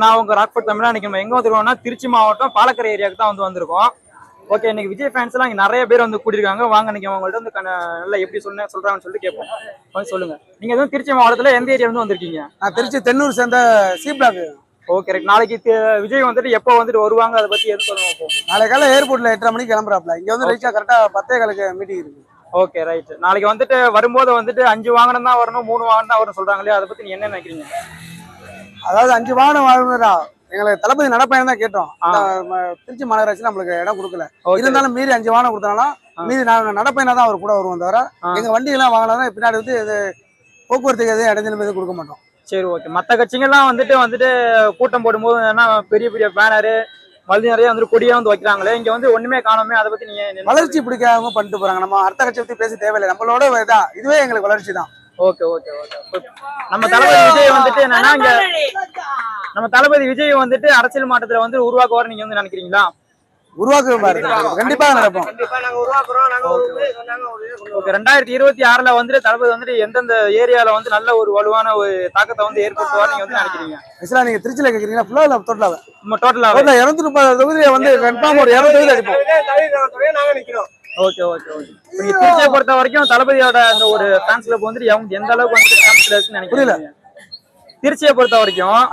நான் உங்க ராக்போர்ட் தமிழா இன்னைக்கு எங்க வந்துருக்கோம்னா திருச்சி மாவட்டம் பாலக்கரை ஏரியாவுக்கு தான் வந்திருக்கோம். ஓகே, இன்னைக்கு விஜய் ஃபேன்ஸ் எல்லாம் இங்க நிறைய பேர் வந்து கூட்டிருக்காங்க. வாங்க நீங்க உங்கள்ட்ட வந்து நல்லா எப்படி சொல்றாங்கன்னு சொல்லிட்டு கேட்போம். சொல்லுங்க, நீங்க எதுவும் திருச்சி மாவட்டத்துல எந்த ஏரியா வந்து வந்திருக்கீங்க? நான் திருச்சி தென்னூர் சேர்ந்த சி பிளாக். Okay right. நாளைக்கு விஜய் வந்துட்டு எப்போ வந்துட்டு வருவாங்க, அதை பத்தி எது சொல்லுங்க. நாளைக்கு காலையில ஏர்போர்ட்ல 8:30 மணிக்கு கிளம்புறாப்ல. இங்க வந்து ரீச்சா கரெக்டா 10:15 மீட்டிங் இருக்கு. Okay right. நாளைக்கு வந்துட்டு வரும்போது வந்துட்டு 5 வாகனம் தான் வரணும், 3 வாகனம் தான் வரும் சொல்றாங்களே, அதை பத்தி நீங்க என்ன நினைக்கிறீங்க? அதாவது 5 வாகனம் வாங்கணும்டா. எங்களுக்கு தளபதி நடப்பயணம் தான் கேட்டோம். திருச்சி மாநகராட்சி நம்மளுக்கு இடம் கொடுக்கல. இருந்தாலும் மீறி 5 வாகனம் கொடுத்தாலும் மீறி நாங்க நடப்பயணம் தான் அவர் கூட வருவோம். தவிர எங்க வண்டி எல்லாம் வாங்கினா பின்னாடி வந்து இது போக்குவரத்துக்கு எதுவும் இடைஞ்சலும் எதுவும் கொடுக்க மாட்டோம். சரி ஓகே. மற்ற கட்சிகள்லாம் வந்துட்டு கூட்டம் போடும்போது ஏன்னா பெரிய பெரிய பேனரு மறுபடியும் நிறைய வந்து கொடியா வந்து வைக்கிறாங்களே, இங்க வந்து ஒண்ணுமே காணாமே, அதை பத்தி நீங்க வளர்ச்சி பிடிக்காம பண்ணிட்டு போறாங்க. நம்ம அடுத்த கட்சி பத்தி பேச தேவையில்லை. நம்மளோட இதான் இதுவே எங்களுக்கு வளர்ச்சி தான். Okay okay okay. நம்ம தளபதி விஜய் வந்துட்டு என்னன்னா இங்க நம்ம தளபதி விஜய் வந்துட்டு அரசியல் மாற்றத்துல வந்து உருவாக்குவார் நீங்க வந்து நினைக்கிறீங்களா? கண்டிப்பா நடப்போம். 2026ல வந்துட்டு தளபதி வந்துட்டு எந்தெந்த ஏரியால வந்து நல்ல ஒரு வலுவான ஒரு தாக்கத்தை வந்து ஏற்படுத்துவார் நீங்க வந்து நினைக்கிறீங்க? நீங்க திருச்சியில கேக்குறீங்களா? ஃபுல்லா இல்ல டோட்டலாவே? டோட்டலா 230 தொகுதியை வந்து கன்ஃபார்ம் ஒரு 200 தொகுதி அடிப்போம். நாங்க நிக்கிறோம். Okay okay okay. நீங்க திருச்சியை பொறுத்த வரைக்கும் தளபதியோட அந்த ஒரு ஃபேன்ஸ் கிளப் வந்துட்டு எந்த அளவுக்கு வந்து ஃபேன்ஸ் இருக்குன்னு நினைக்கிறீங்க? திருச்சியை பொறுத்த வரைக்கும்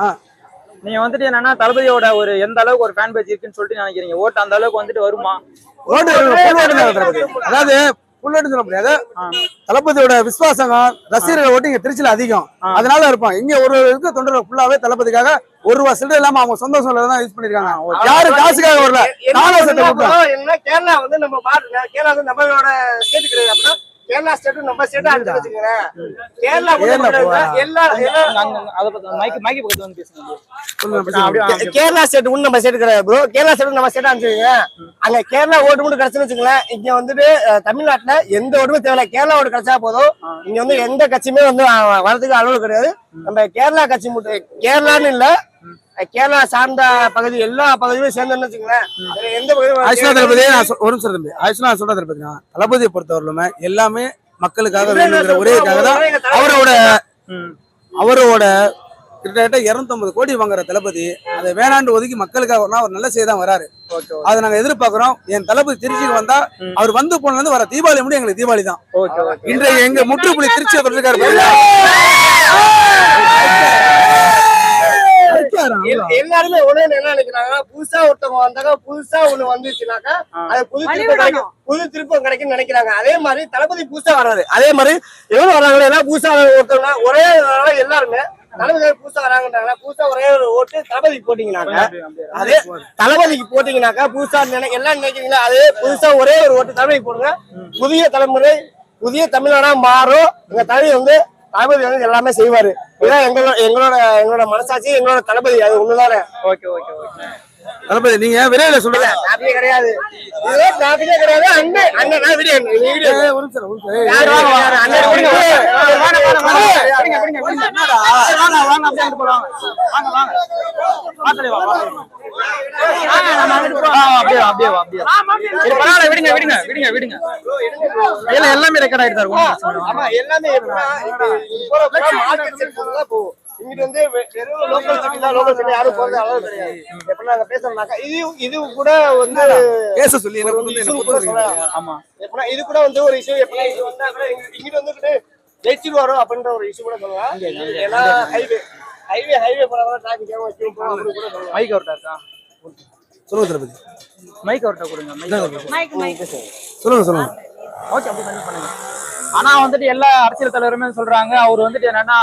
நீங்க வந்துட்டு என்னன்னா தளபதியோட ஒரு எந்த அளவுக்கு ஒரு ஃபேன் பேஜ் இருக்குன்னு சொல்லிட்டு நினைக்கிறீங்க? ஓட்டு அந்த அளவுக்கு வந்துட்டு வருமா? அதாவது சொல்ல முடியாது. தளபதியோட விசுவாசம் ரசிகர்கள் ஓட்டு இங்க திருச்சியில அதிகம், அதனால இருப்பான். இங்க ஒரு இருக்க தொண்டர்கள் ஃபுல்லாவே தளபதிக்காக ₹1 சில்லறை இல்லாம அவங்க சொந்த சொல்ல தான் யூஸ் பண்ணிருக்காங்க. யாரு காசுக்காக வரல. கேரளா வந்து நம்ம பாருங்க, கேரளா வந்து நம்மளோட ஸ்டேட் கிடையாது. அப்படின்னா கேரளா ஸ்டேட் நம்ம ஸ்டேட் அடிச்சு வச்சுக்கிறேன். கேரளா கேரளா ஸ்டேட் ஒண்ணு நம்ம ஸ்டேட் கிடையாது ப்ரோ. கேரளா ஸ்டேட் நம்ம ஸ்டேட் அனுப்பிச்சுங்க. அங்க கேரளா ஓட்டு மட்டும் கிடைச்சுன்னு வச்சுங்களேன். இங்க வந்துட்டு தமிழ்நாட்டுல எந்த ஓட்டுமே தேவையில்ல. கேரளா ஓட்டு கிடைச்சா போதும். இங்க வந்து எந்த கட்சியுமே வந்து வரதுக்கு அளவு கிடையாது. நம்ம கேரளா கட்சி மட்டும் கேரளான்னு இல்ல, கேரளா சார்ந்த பகுதி எல்லா பகுதியும் சேர்ந்தோம்னு வச்சுங்களேன். எந்த தளபதியை பொறுத்தவரையிலுமே எல்லாமே மக்களுக்காக ஒரேக்காக தான் அவரோட கிட்டத்தட்ட 250 கோடி வாங்குற தளபதி அதை வேணாண்டு ஒதுக்கி மக்களுக்காக ஒரு நல்ல செய்தி தான் வராரு. அதை நாங்க எதிர்பார்க்கிறோம். என் தளபதி திருச்சிக்கு வந்தா அவர் வந்து போனதுல இருந்து வர தீபாவளி முடியும் எங்களுக்கு தீபாவளி தான். இன்றைய எங்க முற்றுப்புள்ளி திருச்சியை தொடர்ந்துக்காரு. எல்லாருமே ஒண்ணு என்ன நினைக்கிறாங்க, புதுசா ஒருத்தவங்க வந்தாங்க, புதுசா ஒண்ணு வந்துச்சுனாக்கா அது புது திருப்பம் கிடைக்கும் நினைக்கிறாங்க. அதே மாதிரி தளபதி புதுசா வராது. அதே மாதிரி எவ்வளவு வராங்களோ எல்லாம் புதுசா ஒருத்தவங்க ஒரே எல்லாருமே தளபதி புதுசா வராங்கன்றாங்க. புதுசா ஒரே ஒரு ஓட்டு தளபதிக்கு போட்டீங்கன்னாக்கா, அதே தளபதிக்கு போட்டீங்கன்னாக்கா புதுசா எல்லாம் நினைக்கிறீங்களா, அதே புதுசா ஒரே ஒரு ஓட்டு தளபதிக்கு போடுங்க. புதிய தலைமுறை புதிய தமிழ்நாடா மாறும். எங்க தளபதி வந்து எல்லாமே செய்வாரு. இதான் எங்களோட மனசாட்சி, எங்களோட தளபதி. அது ஒண்ணுதானே. Okay okay okay. தளபதி நீங்க விரைவில் சொல்லுங்க. கிடையாது கிடையாது. அண்ணன் வீடியோ எல்லாமே ரெக்கார்ட் ஆயிட்டு இருக்கும். எல்லாமே இங்கிட்டு வந்து வெறும் லோக்கல் சிட்டி தான். லோக்கல் சிட்டி யாரும் போறது அளவு கிடையாது. எப்ப நாங்க பேசுறோம்னாக்கா இது கூட வந்து பேச சொல்லி ஆமா எப்பனா இது கூட வந்து ஒரு இஷ்யூ. எப்பனா இது வந்தா இங்கிட்டு வந்துட்டு ஜெயிச்சிட்டு வரும் அப்படின்ற ஒரு இஷ்யூ கூட சொல்லுவாங்க. ஏன்னா ஹைவே போறவங்க டிராபிக் ஏன் வச்சு அப்படி கூட சொல்லுவாங்க. மைக் அவுட்டா இருக்கா? சொல்லுங்க தளபதி. மைக் அவுட்டா கொடுங்க. சொல்லுங்க. ஓகே, அப்படி பண்ணுங்க. ஆனா வந்துட்டு எல்லா அரசியல் தலைவருமே சொல்றாங்க, அவர் வந்துட்டு என்னன்னா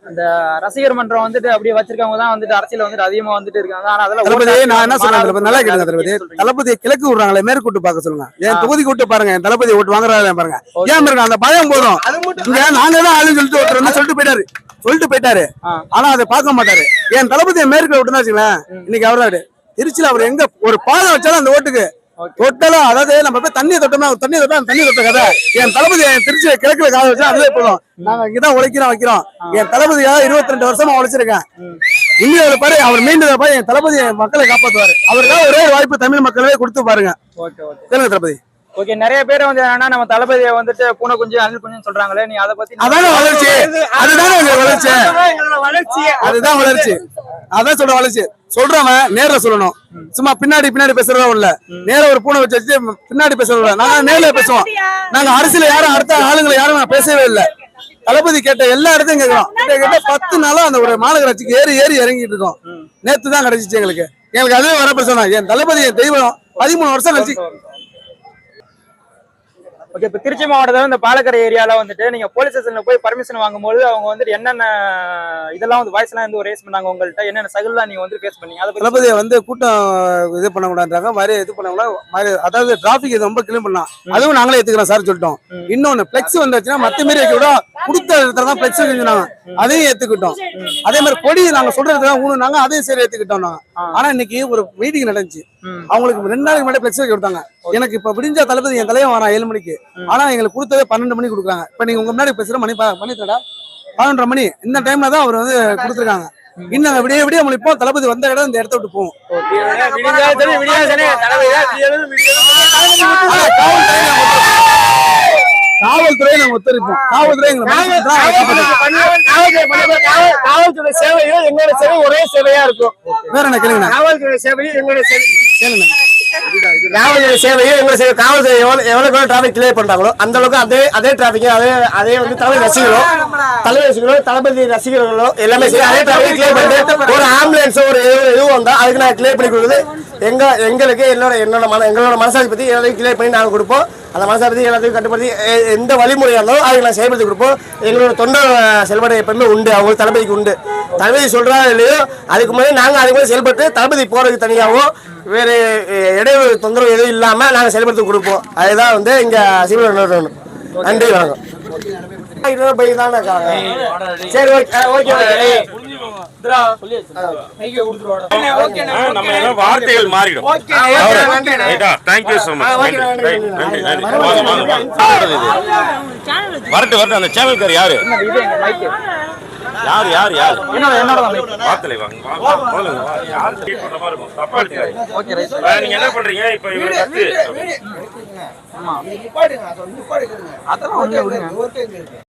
அந்த ரசிகர் மன்றம் வந்துட்டு அப்படியே வச்சிருக்கவங்க தான் வந்துட்டு அரசியல் வந்துட்டு அதிகமா வந்துட்டு இருக்காங்க. ஆனா அதெல்லாம் நான் என்ன சொல்றேன், நல்லா கேளுங்க தளபதி. தளபதியை கிழக்கு விடுறாங்களே, மேற்கு கூட்டு பார்க்க சொல்லுங்க. என் தொகுதி கூட்டு பாருங்க, என் தளபதி ஓட்டு வாங்குறாரு பாருங்க. ஏன் பாருங்க, அந்த பயம் போதும். நாங்க தான் ஆளுன்னு சொல்லிட்டு போயிட்டாரு. ஆனா அதை பார்க்க மாட்டாரு. என் தளபதியை மேற்கு விட்டுனா வச்சுங்களேன், இன்னைக்கு அவராடு திருச்சியில அவர் எங்க ஒரு பாதை வச்சாலும் அந்த ஓட்டுக்கு தொட்டலாம். அதாவது நம்ம போய் தண்ணி தொட்ட கதை. என் தளபதி திருச்சி கிழக்குல கால வச்சா அதுவே போதும். நாங்க இங்கதான் வைக்கிறோம். என் தளபதியாக 22 வருஷமா உழைச்சிருக்கேன். இந்தியாவில பாரு, அவர் மீண்டும் பாரு, என் தளபதி மக்களை காப்பாத்துவாரு. அவருக்காக ஒரே வாய்ப்பு தமிழ் மக்களவே கொடுத்து பாருங்க. தளபதி. ஓகே, நிறைய பேர் வந்து என்னன்னா நம்ம தளபதியை வந்துட்டு பூனை குஞ்சு அணில் குஞ்சுன்னு சொல்றாங்களே, நீ அதை பத்தி அதான வளர்ச்சி, அதுதானே வளர்ச்சி, அதுதான் வளர்ச்சி, அதான் சொல்ற வளர்ச்சி. சொல்றவன் நேர்ல சொல்லணும், சும்மா பின்னாடி பேசுறதா இல்ல. நேர ஒரு பூனை வச்சு பின்னாடி பேசுறதா, நாங்க நேர்ல பேசுவோம். நாங்க அரசியல யாரும் அடுத்த ஆளுங்களை யாரும் நான் பேசவே இல்லை. தளபதி கேட்ட எல்லா இடத்தையும் கேட்கிறோம். கிட்ட 10 நாளா அந்த ஒரு மாநகராட்சிக்கு ஏறி இறங்கிட்டு இருக்கோம். நேத்து தான் கிடைச்சிச்சு எங்களுக்கு அதுவே வர பிரச்சனை. என் தளபதி என் தெய்வம் 13 வருஷம் கழிச்சு. ஓகே, இப்ப திருச்சி மாவட்டத்துல இந்த பாலக்கரை ஏரியால வந்துட்டு நீங்க போலீஸ் ஸ்டேஷன்ல போய் பர்மிஷன் வாங்கும்போது அவங்க வந்துட்டு என்னென்ன இதெல்லாம் வந்து வாய்ஸ் எல்லாம் வந்து ரேஸ் பண்ணாங்க உங்கள்ட்ட, என்னென்ன சகல்லாம் நீங்க வந்து ஃபேஸ் பண்ணீங்க? தளபதியை வந்து கூட்டம் இது பண்ணக்கூடாதுன்றாங்க, மாதிரி இது பண்ணக்கூடாது, அதாவது டிராபிக் இது ரொம்ப கிளீன் பண்ணலாம். அதுவும் நாங்களே ஏத்துக்கிறோம் சார் சொல்லிட்டோம். இன்னொன்னு பிளெக்ஸ் வந்துச்சுன்னா மத்த மாரி வைக்க விட கொடுத்த இடத்துல தான் பிளெக்ஸ் வச்சுனாங்க, அதையும் ஏத்துக்கிட்டோம். அதே மாதிரி கொடி நாங்க சொல்றது ஊனுனாங்க, அதையும் சரி ஏத்துக்கிட்டோம் நாங்க. ஆனா இன்னைக்கு ஒரு மீட்டிங் நடந்துச்சு, அவங்களுக்கு 2 நாளைக்கு முன்னாடி பிளெக்ஸ் வைக்க கொடுத்தாங்க. எனக்கு இப்ப விடிஞ்சா தளபதி என் தலைவன் வரான் 7 மணிக்கு, ஆனா எங்களுக்கு கொடுத்ததே 12 மணிக்கு கொடுக்குறாங்க. இப்ப நீங்க உங்க முன்னாடி பேசுற மணி 11:30 மணி, இந்த டைம்ல தான் அவர் வந்து கொடுத்துருக்காங்க. இன்னும் விடிய முழிப்போம், தளபதி வந்த இடம் இந்த இடத்த விட்டு போவோம். காவல்துறை நாங்க ஒத்துழைப்போம். காவல்துறை காவல்துறை சேவையும் எங்களோட சேவை ஒரே சேவையா இருக்கும். வேற என்ன கேளுங்க. காவல்துறை சேவையும் எங்களோட சேவை கேளுங்க. காவல்துறை சேவையும் எங்களோட சேவை. காவல்துறை எவ்வளவு டிராபிக் கிளியர் பண்றாங்களோ அந்த அளவுக்கு அதே டிராபிக் அதே வந்து தலைமை ரசிகர்களோ தளபதி ரசிகர்களோ எல்லாமே சரி அதே டிராபிக் கிளியர் பண்ணிட்டு ஒரு ஆம்புலன்ஸ் ஒரு எதுவும் வந்தா அதுக்கு நான் கிளியர் பண்ணி கொடுக்குறது எங்களுக்கு எங்களோட மனசாட்சி பத்தி எல்லாத்தையும் கிளியர் பண்ணி நாங்க கொடுப்போம். அந்த மனசாட்சி பத்தி எல்லாத்தையும் கட்டுப்படுத்தி எந்த வழிமுறையா இருந்தாலும் அதுக்கு நான் செயல்படுத்தி கொடுப்போம். எங்களோட தொண்டர் செயல்பாடு எப்பவுமே உண்டு, அவங்களுக்கு தளபதிக்கு உண்டு. தளபதி சொல்றா இல்லையோ அதுக்கு முன்னாடி நாங்க அதுக்கு முன்னாடி செயல்பட்டு தளபதி போறதுக்கு தனியாகவும் வேறு இடைவெளி தொந்தரவு எதுவும் இல்லாம நாங்க செயல்படுத்தி கொடுப்போம். அதுதான் வந்து இங்க சிவில். நன்றி, வணக்கம். சரி, வார்த்தைகள் மாறிடும். வரட்டு அந்த சேனல்கார் யாரு நீங்க என்ன பண்றீங்க இப்ப?